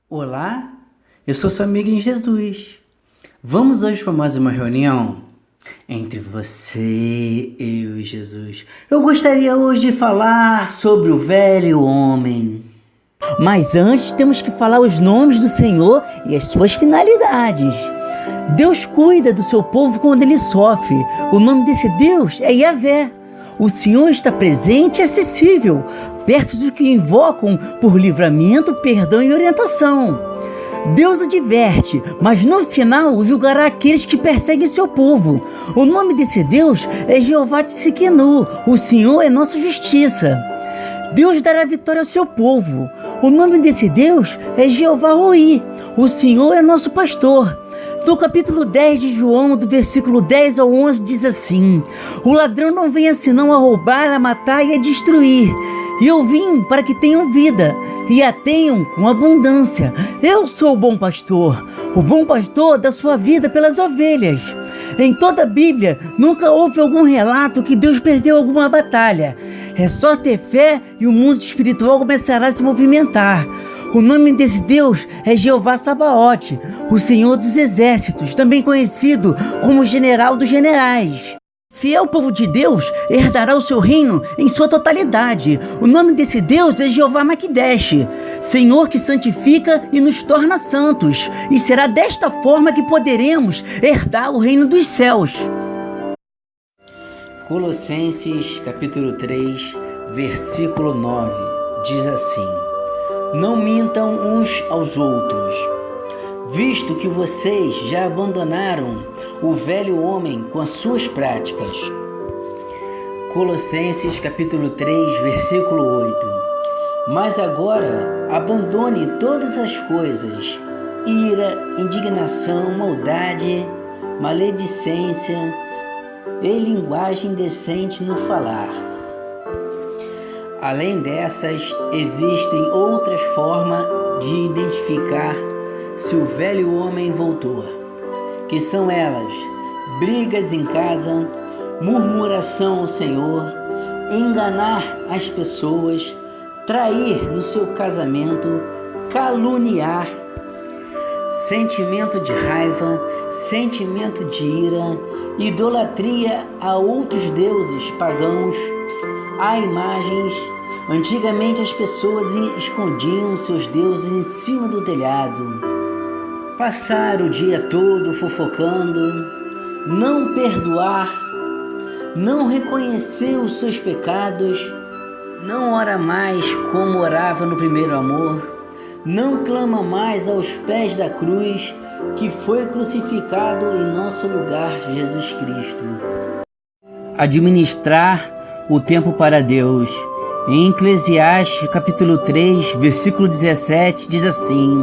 Olá, eu sou sua amiga em Jesus. Vamos hoje para mais uma reunião entre você, eu e Jesus. Eu gostaria hoje de falar sobre o velho homem. Mas antes temos que falar os nomes do Senhor e as suas finalidades. Deus cuida do seu povo quando ele sofre. O nome desse Deus é Yahvé. O Senhor está presente e acessível, perto dos que invocam por livramento, perdão e orientação. Deus adverte, mas no final julgará aqueles que perseguem seu povo. O nome desse Deus é Jeová Tsidkenu. O Senhor é nossa justiça. Deus dará vitória ao seu povo. O nome desse Deus é Jeová Roi. O Senhor é nosso pastor. No capítulo 10 de João, do versículo 10 ao 11, diz assim: o ladrão não vem senão a roubar, a matar e a destruir. E eu vim para que tenham vida, e a tenham com abundância. Eu sou o bom pastor. O bom pastor dá sua vida pelas ovelhas. Em toda a Bíblia, nunca houve algum relato que Deus perdeu alguma batalha. É só ter fé e o mundo espiritual começará a se movimentar. O nome desse Deus é Jeová Sabaote, o Senhor dos Exércitos, também conhecido como General dos Generais. Fiel povo de Deus herdará o seu reino em sua totalidade. O nome desse Deus é Jeová Maquidesh, Senhor que santifica e nos torna santos. E será desta forma que poderemos herdar o reino dos céus. Colossenses capítulo 3, versículo 9, diz assim: não mintam uns aos outros, visto que vocês já abandonaram o velho homem com as suas práticas. Colossenses capítulo 3, versículo 8. Mas agora abandone todas as coisas: ira, indignação, maldade, maledicência e linguagem indecente no falar. Além dessas, existem outras formas de identificar se o velho homem voltou, que são elas: brigas em casa, murmuração ao Senhor, enganar as pessoas, trair no seu casamento, caluniar, sentimento de raiva, sentimento de ira, idolatria a outros deuses pagãos, a imagens. Antigamente as pessoas escondiam seus deuses em cima do telhado. Passar o dia todo fofocando, não perdoar, não reconhecer os seus pecados, não ora mais como orava no primeiro amor, não clama mais aos pés da cruz que foi crucificado em nosso lugar, Jesus Cristo. Administrar o tempo para Deus. Em Eclesiastes capítulo 3, versículo 17, diz assim: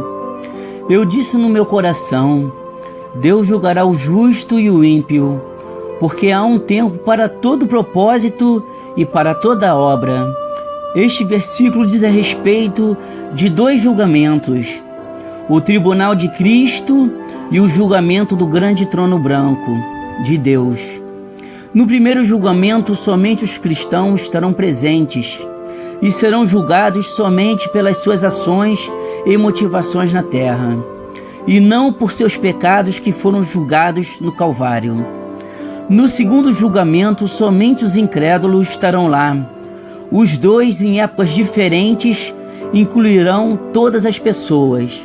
eu disse no meu coração, Deus julgará o justo e o ímpio, porque há um tempo para todo propósito e para toda obra. Este versículo diz a respeito de dois julgamentos: o tribunal de Cristo e o julgamento do grande trono branco de Deus. No primeiro julgamento, somente os cristãos estarão presentes e serão julgados somente pelas suas ações e motivações na terra, e não por seus pecados que foram julgados no Calvário. No segundo julgamento, somente os incrédulos estarão lá. Os dois, em épocas diferentes, incluirão todas as pessoas.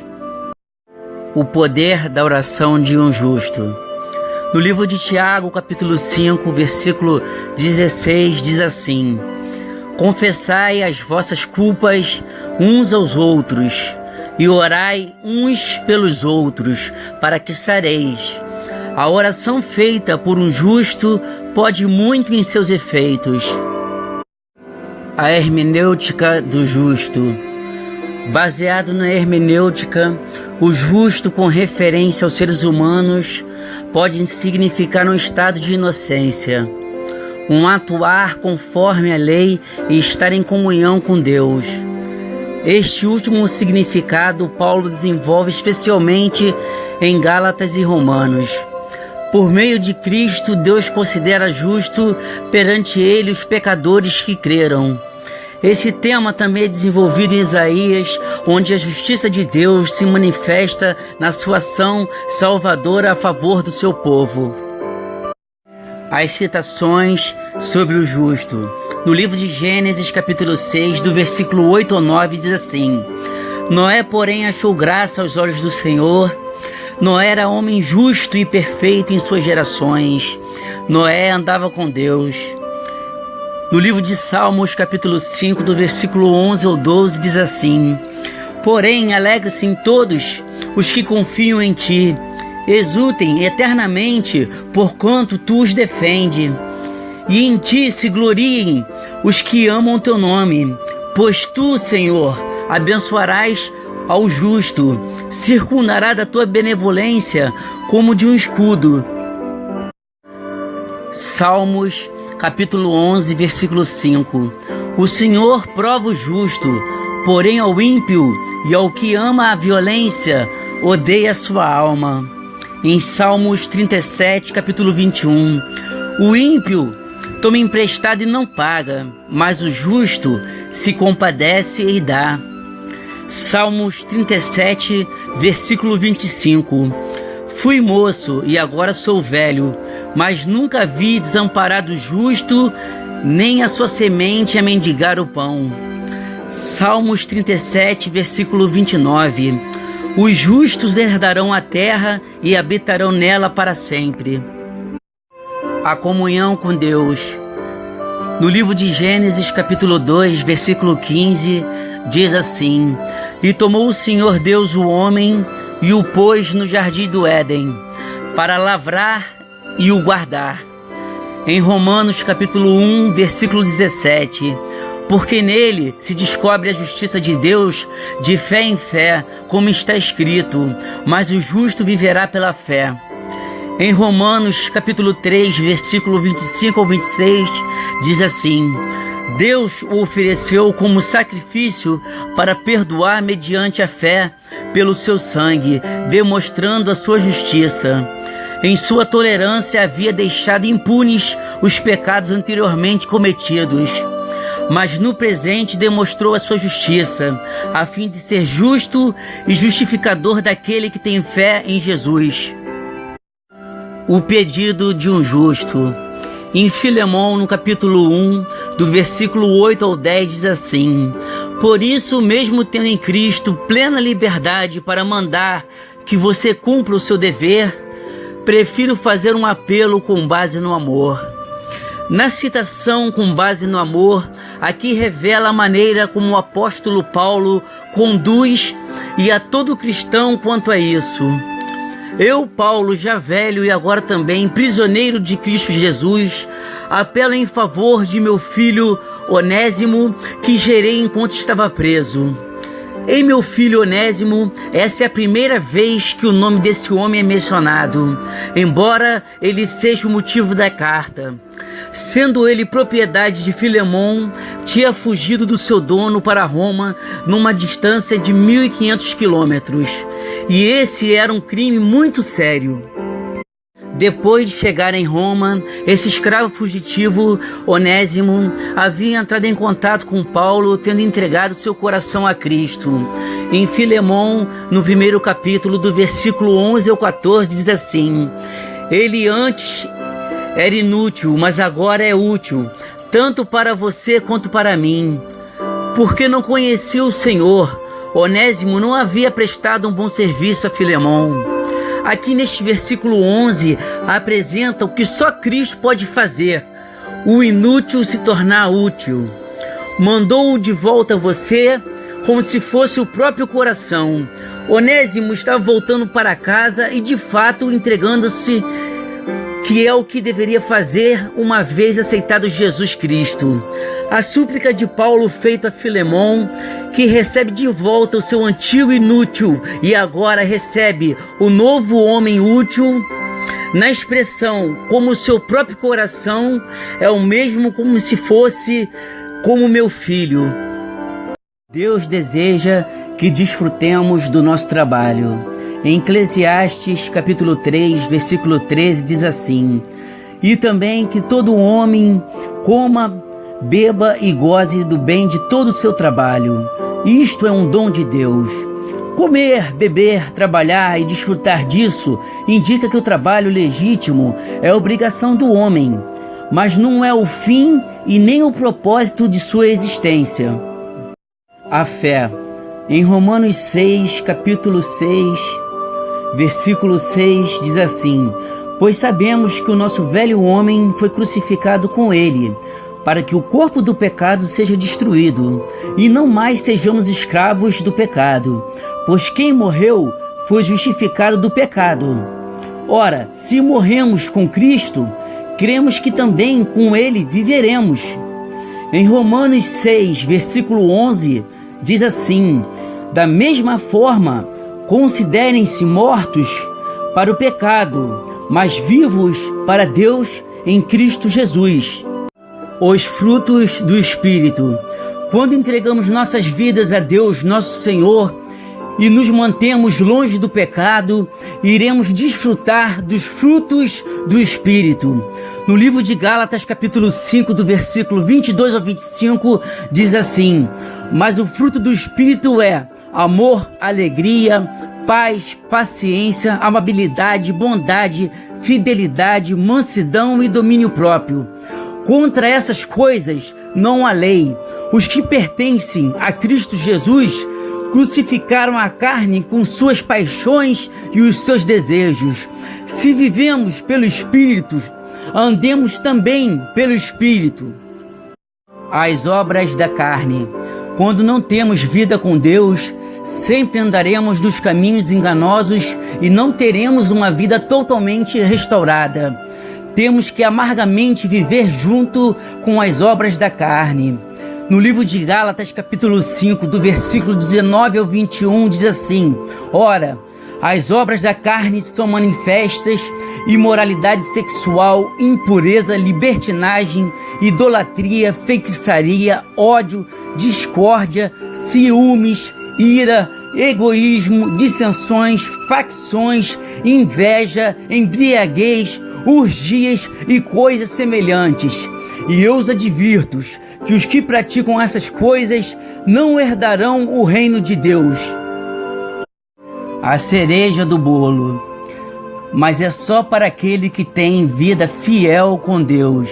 O poder da oração de um justo. No livro de Tiago, capítulo 5, versículo 16, diz assim: confessai as vossas culpas uns aos outros e orai uns pelos outros, para que sareis. A oração feita por um justo pode muito em seus efeitos. A hermenêutica do justo. Baseado na hermenêutica, o justo, com referência aos seres humanos, pode significar um estado de inocência, um atuar conforme a lei e estar em comunhão com Deus. Este último significado Paulo desenvolve especialmente em Gálatas e Romanos. Por meio de Cristo, Deus considera justo perante ele os pecadores que creram. Esse tema também é desenvolvido em Isaías, onde a justiça de Deus se manifesta na sua ação salvadora a favor do seu povo. As citações sobre o justo. No livro de Gênesis, capítulo 6, do versículo 8 ao 9, diz assim: Noé, porém, achou graça aos olhos do Senhor. Noé era homem justo e perfeito em suas gerações. Noé andava com Deus. No livro de Salmos, capítulo 5, do versículo 11 ao 12, diz assim: Porém, alegrem-se em todos os que confiam em ti. Exultem eternamente, porquanto tu os defende. E em ti se gloriem os que amam teu nome. Pois tu, Senhor, abençoarás ao justo, circundará da tua benevolência como de um escudo. Salmos, capítulo 11, versículo 5. O Senhor prova o justo, porém ao ímpio e ao que ama a violência, odeia a sua alma. Em Salmos 37, capítulo 21. O ímpio toma emprestado e não paga, mas o justo se compadece e dá. Salmos 37, versículo 25. Fui moço e agora sou velho, mas nunca vi desamparado o justo, nem a sua semente a mendigar o pão. Salmos 37, versículo 29. Os justos herdarão a terra e habitarão nela para sempre. A comunhão com Deus. No livro de Gênesis, capítulo 2, versículo 15, diz assim: E tomou o Senhor Deus o homem e o pôs no jardim do Éden, para lavrar e o guardar. Em Romanos, capítulo 1, versículo 17: Porque nele se descobre a justiça de Deus de fé em fé, como está escrito: Mas o justo viverá pela fé. Em Romanos, capítulo 3, versículo 25 ao 26, diz assim: Deus o ofereceu como sacrifício para perdoar mediante a fé pelo seu sangue, demonstrando a sua justiça. Em sua tolerância havia deixado impunes os pecados anteriormente cometidos, mas no presente demonstrou a sua justiça, a fim de ser justo e justificador daquele que tem fé em Jesus. O pedido de um justo. Em Filemão, no capítulo 1, do versículo 8 ao 10, diz assim: Por isso, mesmo tendo em Cristo plena liberdade para mandar que você cumpra o seu dever, prefiro fazer um apelo com base no amor. Na citação com base no amor, aqui revela a maneira como o apóstolo Paulo conduz e a todo cristão quanto a isso. Eu, Paulo, já velho e agora também prisioneiro de Cristo Jesus, apelo em favor de meu filho Onésimo, que gerei enquanto estava preso. Ei, meu filho Onésimo, essa é a primeira vez que o nome desse homem é mencionado, embora ele seja o motivo da carta. Sendo ele propriedade de Filemão, tinha fugido do seu dono para Roma numa distância de 1.500 quilômetros. E esse era um crime muito sério. Depois de chegar em Roma, esse escravo fugitivo, Onésimo, havia entrado em contato com Paulo, tendo entregado seu coração a Cristo. Em Filemão, no primeiro capítulo, do versículo 11 ao 14, diz assim: Ele antes era inútil, mas agora é útil, tanto para você quanto para mim. Porque não conhecia o Senhor, Onésimo não havia prestado um bom serviço a Filemão. Aqui neste versículo 11, apresenta o que só Cristo pode fazer: o inútil se tornar útil. Mandou-o de volta a você, como se fosse o próprio coração. Onésimo estava voltando para casa e de fato entregando-se, que é o que deveria fazer uma vez aceitado Jesus Cristo. A súplica de Paulo feita a Filemão, que recebe de volta o seu antigo inútil e agora recebe o novo homem útil, na expressão como o seu próprio coração, é o mesmo como se fosse como meu filho. Deus deseja que desfrutemos do nosso trabalho. Em Eclesiastes, capítulo 3, versículo 13, diz assim: E também que todo homem coma beba e goze do bem de todo o seu trabalho. Isto é um dom de Deus. Comer, beber, trabalhar e desfrutar disso indica que o trabalho legítimo é obrigação do homem, mas não é o fim e nem o propósito de sua existência. A fé. Em Romanos 6, capítulo 6, versículo 6, diz assim: pois sabemos que o nosso velho homem foi crucificado com ele, para que o corpo do pecado seja destruído, e não mais sejamos escravos do pecado, pois quem morreu foi justificado do pecado. Ora, se morremos com Cristo, cremos que também com ele viveremos. Em Romanos 6, versículo 11, diz assim: da mesma forma, considerem-se mortos para o pecado, mas vivos para Deus em Cristo Jesus. Os frutos do Espírito. Quando entregamos nossas vidas a Deus, nosso Senhor, e nos mantemos longe do pecado, iremos desfrutar dos frutos do Espírito. No livro de Gálatas, capítulo 5, do versículo 22 ao 25, diz assim: mas o fruto do Espírito é amor, alegria, paz, paciência, amabilidade, bondade, fidelidade, mansidão e domínio próprio. Contra essas coisas não há lei. Os que pertencem a Cristo Jesus crucificaram a carne com suas paixões e os seus desejos. Se vivemos pelo Espírito, andemos também pelo Espírito. As obras da carne. Quando não temos vida com Deus, sempre andaremos nos caminhos enganosos e não teremos uma vida totalmente restaurada. Temos que amargamente viver junto com as obras da carne. No livro de Gálatas, capítulo 5, do versículo 19 ao 21, diz assim: ora, as obras da carne são manifestas: imoralidade sexual, impureza, libertinagem, idolatria, feitiçaria, ódio, discórdia, ciúmes, ira, egoísmo, dissensões, facções, inveja, embriaguez, orgias e coisas semelhantes. E eu os advirto que os que praticam essas coisas não herdarão o reino de Deus. A cereja do bolo. Mas é só para aquele que tem vida fiel com Deus,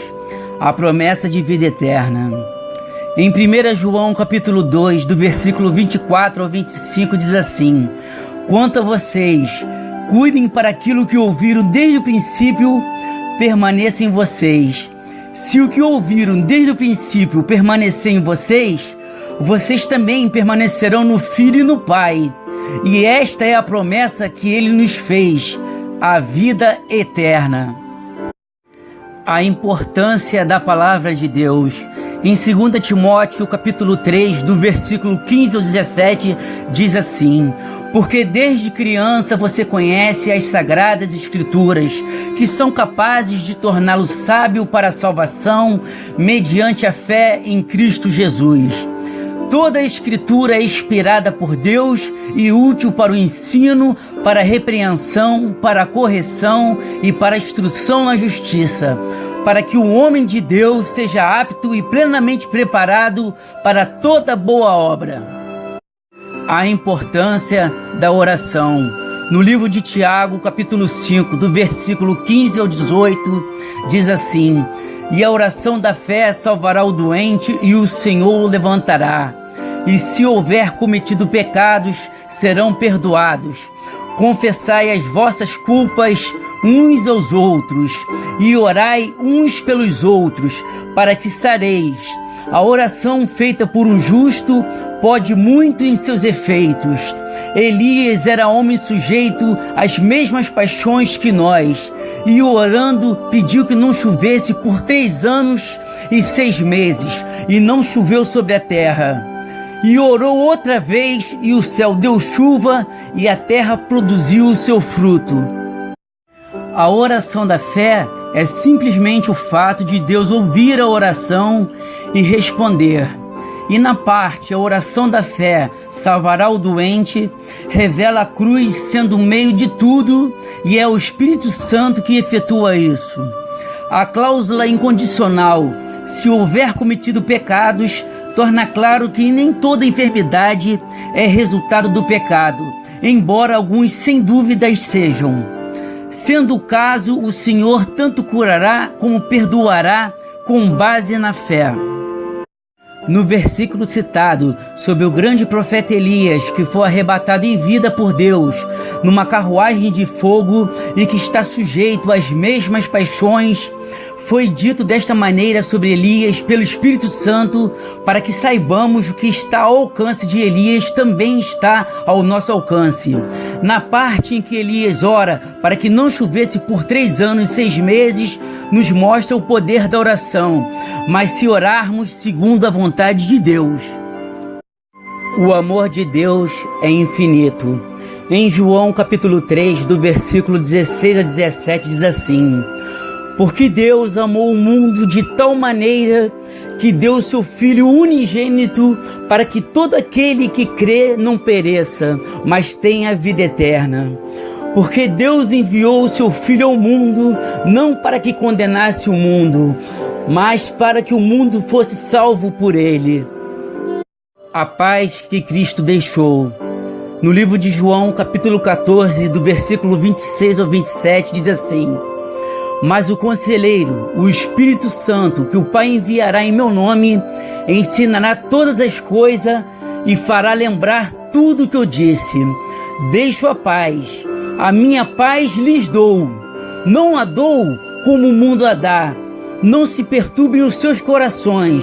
a promessa de vida eterna. Em 1 João capítulo 2, do versículo 24 ao 25, diz assim: quanto a vocês, cuidem para aquilo que ouviram desde o princípio permaneça em vocês. Se o que ouviram desde o princípio permanecer em vocês, vocês também permanecerão no Filho e no Pai. E esta é a promessa que Ele nos fez, a vida eterna. A importância da palavra de Deus. Em 2 Timóteo, capítulo 3, do versículo 15 ao 17, diz assim: porque desde criança você conhece as sagradas escrituras, que são capazes de torná-lo sábio para a salvação, mediante a fé em Cristo Jesus. Toda a escritura é inspirada por Deus e útil para o ensino, para a repreensão, para a correção e para a instrução na justiça, para que o homem de Deus seja apto e plenamente preparado para toda boa obra. A importância da oração. No livro de Tiago, capítulo 5, do versículo 15 ao 18, diz assim: e a oração da fé salvará o doente e o Senhor o levantará. E se houver cometido pecados, serão perdoados. Confessai as vossas culpas uns aos outros e orai uns pelos outros, para que sareis. A oração feita por um justo pode muito em seus efeitos. Elias era homem sujeito às mesmas paixões que nós, e orando pediu que não chovesse por 3 anos e 6 meses, e não choveu sobre a terra. E orou outra vez, e o céu deu chuva, e a terra produziu o seu fruto. A oração da fé é simplesmente o fato de Deus ouvir a oração e responder. E na parte, a oração da fé salvará o doente, revela a cruz sendo o meio de tudo, e é o Espírito Santo que efetua isso. A cláusula incondicional, se houver cometido pecados, torna claro que nem toda enfermidade é resultado do pecado, embora alguns sem dúvidas sejam. Sendo o caso, o Senhor tanto curará como perdoará com base na fé. No versículo citado, sobre o grande profeta Elias, que foi arrebatado em vida por Deus, numa carruagem de fogo e que está sujeito às mesmas paixões, foi dito desta maneira sobre Elias pelo Espírito Santo, para que saibamos o que está ao alcance de Elias também está ao nosso alcance. Na parte em que Elias ora para que não chovesse por 3 anos e 6 meses, nos mostra o poder da oração, mas se orarmos segundo a vontade de Deus. O amor de Deus é infinito. Em João capítulo 3, do versículo 16 a 17, diz assim: porque Deus amou o mundo de tal maneira que deu seu Filho unigênito para que todo aquele que crê não pereça, mas tenha vida eterna. Porque Deus enviou o seu Filho ao mundo, não para que condenasse o mundo, mas para que o mundo fosse salvo por ele. A paz que Cristo deixou. No livro de João, capítulo 14, do versículo 26 ao 27, diz assim: mas o Conselheiro, o Espírito Santo, que o Pai enviará em meu nome, ensinará todas as coisas e fará lembrar tudo o que eu disse. Deixo a paz, a minha paz lhes dou. Não a dou como o mundo a dá. Não se perturbem os seus corações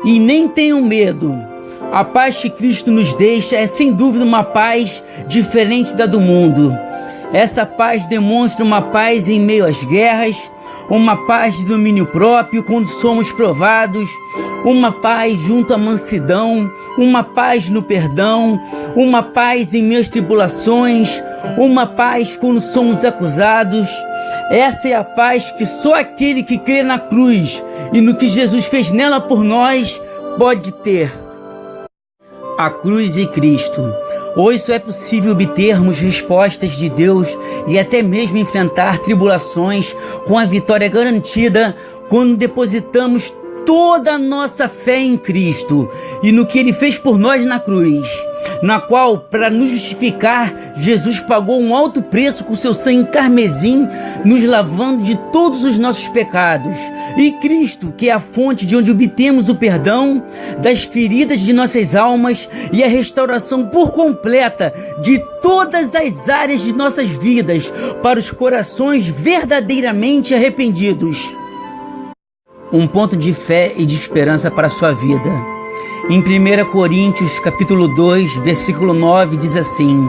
e nem tenham medo. A paz que Cristo nos deixa é sem dúvida uma paz diferente da do mundo. Essa paz demonstra uma paz em meio às guerras, uma paz de domínio próprio quando somos provados, uma paz junto à mansidão, uma paz no perdão, uma paz em meio às tribulações, uma paz quando somos acusados. Essa é a paz que só aquele que crê na cruz e no que Jesus fez nela por nós pode ter. A cruz e Cristo. Hoje só é possível obtermos respostas de Deus e até mesmo enfrentar tribulações com a vitória garantida quando depositamos toda a nossa fé em Cristo e no que Ele fez por nós na cruz, na qual, para nos justificar, Jesus pagou um alto preço com seu sangue carmesim, nos lavando de todos os nossos pecados. E Cristo, que é a fonte de onde obtemos o perdão das feridas de nossas almas e a restauração por completa de todas as áreas de nossas vidas para os corações verdadeiramente arrependidos. Um ponto de fé e de esperança para a sua vida. Em 1 Coríntios capítulo 2, versículo 9, diz assim: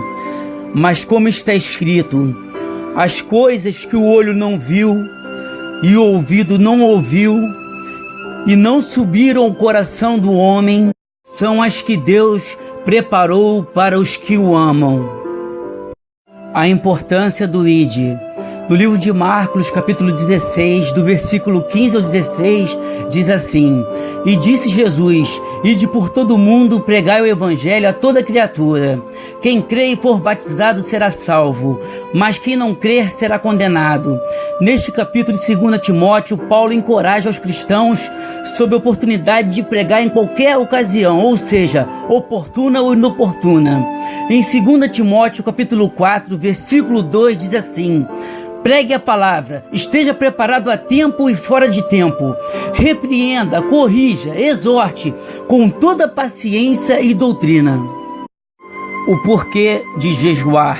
mas como está escrito, as coisas que o olho não viu e o ouvido não ouviu e não subiram ao coração do homem, são as que Deus preparou para os que o amam. A importância do ID. No livro de Marcos, capítulo 16, do versículo 15 ao 16, diz assim: e disse Jesus: ide por todo o mundo, pregai o evangelho a toda criatura. Quem crê e for batizado será salvo, mas quem não crer será condenado. Neste capítulo de 2 Timóteo, Paulo encoraja os cristãos sobre a oportunidade de pregar em qualquer ocasião, ou seja, oportuna ou inoportuna. Em 2 Timóteo, capítulo 4, versículo 2, diz assim: pregue a palavra, esteja preparado a tempo e fora de tempo. Repreenda, corrija, exorte com toda paciência e doutrina. O porquê de jejuar.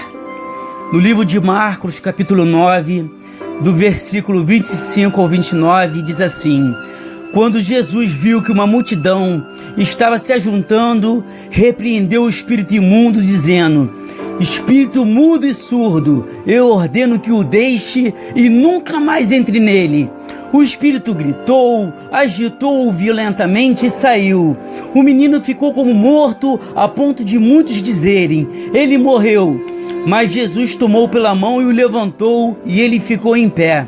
No livro de Marcos, capítulo 9, do versículo 25 ao 29, diz assim: quando Jesus viu que uma multidão estava se ajuntando, repreendeu o espírito imundo, dizendo: espírito mudo e surdo, eu ordeno que o deixe e nunca mais entre nele. O espírito gritou, agitou-o violentamente e saiu. O menino ficou como morto, a ponto de muitos dizerem: ele morreu. Mas Jesus tomou pela mão e o levantou, e ele ficou em pé.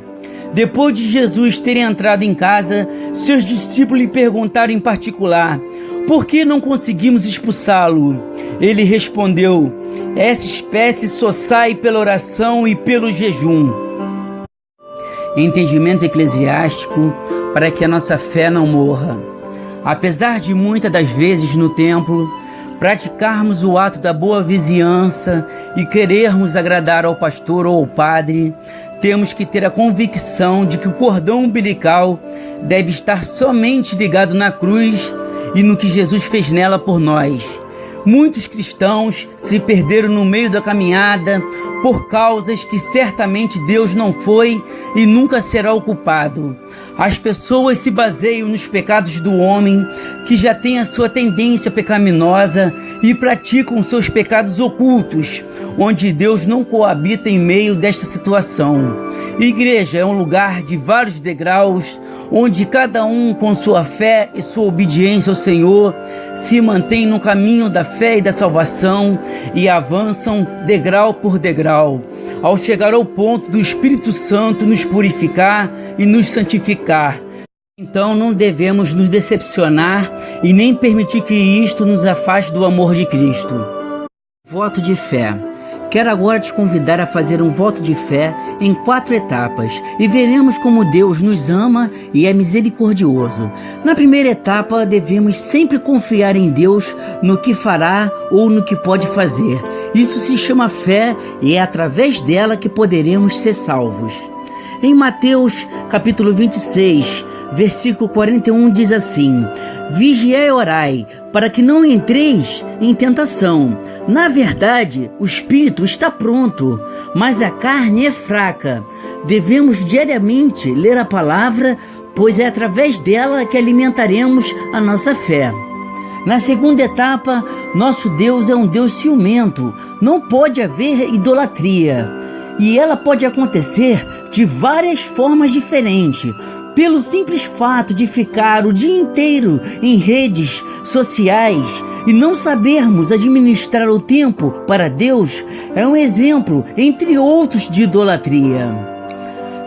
Depois de Jesus ter entrado em casa, seus discípulos lhe perguntaram em particular: por que não conseguimos expulsá-lo? Ele respondeu: essa espécie só sai pela oração e pelo jejum. entendimento eclesiástico, para que a nossa fé não morra. Apesar de muitas das vezes no templo praticarmos o ato da boa vizinhança e querermos agradar ao pastor ou ao padre, temos que ter a convicção de que o cordão umbilical deve estar somente ligado na cruz e no que Jesus fez nela por nós. Muitos cristãos se perderam no meio da caminhada por causas que certamente Deus não foi e nunca será o culpado. As pessoas se baseiam nos pecados do homem, que já tem a sua tendência pecaminosa, e praticam seus pecados ocultos, onde Deus não coabita em meio desta situação. Igreja é um lugar de vários degraus, onde cada um, com sua fé e sua obediência ao Senhor, se mantém no caminho da fé e da salvação e avançam degrau por degrau, ao chegar ao ponto do Espírito Santo nos purificar e nos santificar. Então não devemos nos decepcionar e nem permitir que isto nos afaste do amor de Cristo. Voto de fé. Quero agora te convidar a fazer um voto de fé em 4 etapas e veremos como Deus nos ama e é misericordioso. Na primeira etapa, devemos sempre confiar em Deus no que fará ou no que pode fazer. Isso se chama fé e é através dela que poderemos ser salvos. Em Mateus capítulo 26, versículo 41 diz assim: Vigiai e orai, para que não entreis em tentação. Na verdade, o espírito está pronto, mas a carne é fraca. Devemos diariamente ler a palavra, pois é através dela que alimentaremos a nossa fé. Na segunda etapa, nosso Deus é um Deus ciumento. Não pode haver idolatria. E ela pode acontecer de várias formas diferentes. Pelo simples fato de ficar o dia inteiro em redes sociais e não sabermos administrar o tempo para Deus, é um exemplo, entre outros, de idolatria.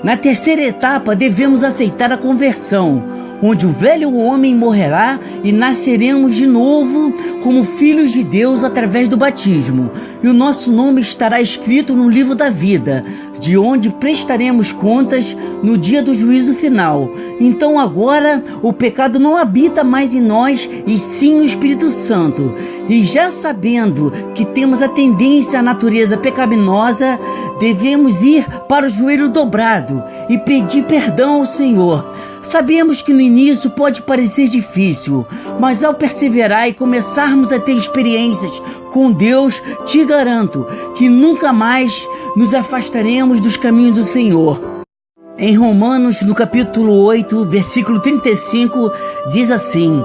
Na terceira etapa, devemos aceitar a conversão, onde o velho homem morrerá e nasceremos de novo como filhos de Deus através do batismo, e o nosso nome estará escrito no livro da vida, de onde prestaremos contas no dia do juízo final. Então agora o pecado não habita mais em nós, e sim o Espírito Santo. E já sabendo que temos a tendência à natureza pecaminosa, devemos ir para o joelho dobrado e pedir perdão ao Senhor. Sabemos que no início pode parecer difícil, mas ao perseverar e começarmos a ter experiências com Deus, te garanto que nunca mais nos afastaremos dos caminhos do Senhor. Em Romanos, no capítulo 8, versículo 35, diz assim: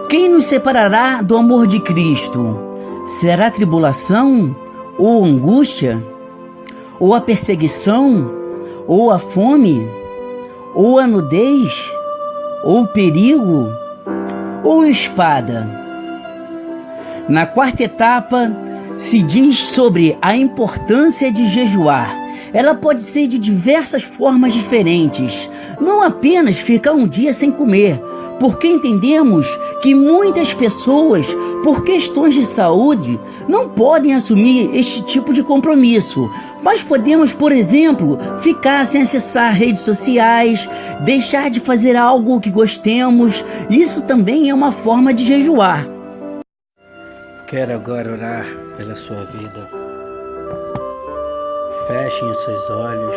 Quem nos separará do amor de Cristo? Será tribulação? Ou angústia? Ou a perseguição? Ou a fome? Ou a nudez? Ou perigo? Ou espada? Na quarta etapa, se diz sobre a importância de jejuar. Ela pode ser de diversas formas diferentes, não apenas ficar um dia sem comer, porque entendemos que muitas pessoas, por questões de saúde, não podem assumir este tipo de compromisso. Mas podemos, por exemplo, ficar sem acessar redes sociais, deixar de fazer algo que gostemos. Isso também é uma forma de jejuar. Quero agora orar pela sua vida. Fechem os seus olhos,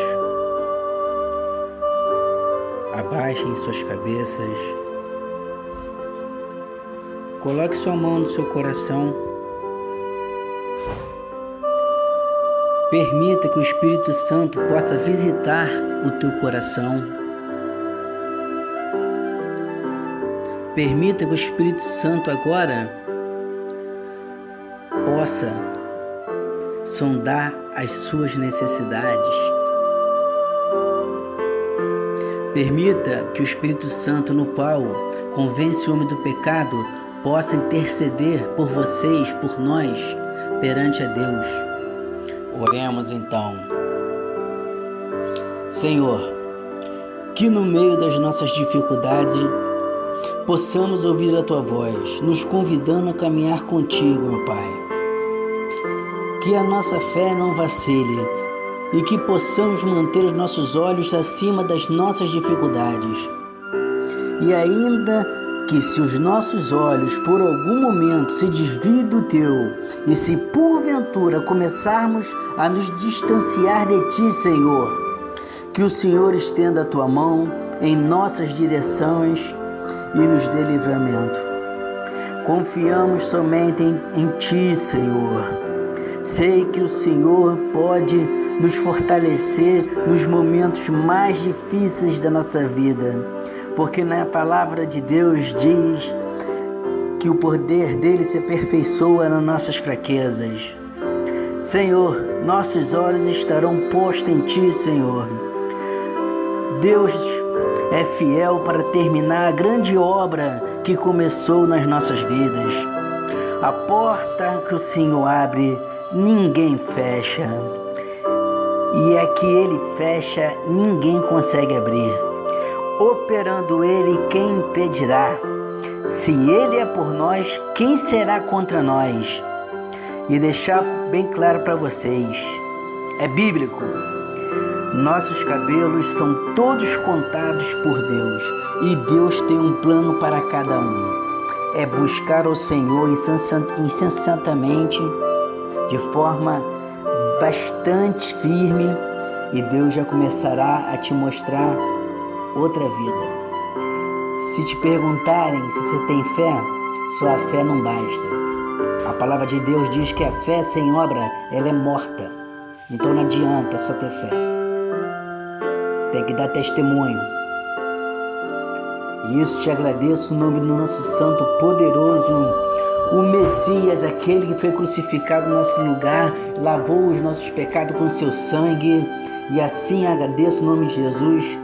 abaixem suas cabeças, coloque sua mão no seu coração, permita que o Espírito Santo possa visitar o teu coração, permita que o Espírito Santo agora possa sondar as suas necessidades. Permita que o Espírito Santo, no qual convence o homem do pecado, possa interceder por vocês, por nós, perante a Deus. Oremos então. Senhor, que no meio das nossas dificuldades possamos ouvir a Tua voz, nos convidando a caminhar contigo, meu Pai. Que a nossa fé não vacile, e que possamos manter os nossos olhos acima das nossas dificuldades. E ainda que se os nossos olhos por algum momento se desviem do Teu e se porventura começarmos a nos distanciar de Ti, Senhor, que o Senhor estenda a Tua mão em nossas direções e nos dê livramento. Confiamos somente em Ti, Senhor. Sei que o Senhor pode nos fortalecer nos momentos mais difíceis da nossa vida, porque na palavra de Deus diz que o poder dele se aperfeiçoa nas nossas fraquezas. Senhor, nossos olhos estarão postos em Ti, Senhor. Deus é fiel para terminar a grande obra que começou nas nossas vidas. A porta que o Senhor abre, ninguém fecha. E a que Ele fecha, ninguém consegue abrir. Operando Ele, quem impedirá? Se Ele é por nós, quem será contra nós? E deixar bem claro para vocês, é bíblico. Nossos cabelos são todos contados por Deus, e Deus tem um plano para cada um. É buscar o Senhor incessantemente, de forma bastante firme, e Deus já começará a te mostrar outra vida. Se te perguntarem se você tem fé, sua fé não basta. A palavra de Deus diz que a fé sem obra, ela é morta. Então não adianta só ter fé. Tem que dar testemunho. E isso te agradeço no nome do nosso Santo poderoso, o Messias, aquele que foi crucificado no nosso lugar, lavou os nossos pecados com seu sangue. E assim agradeço o nome de Jesus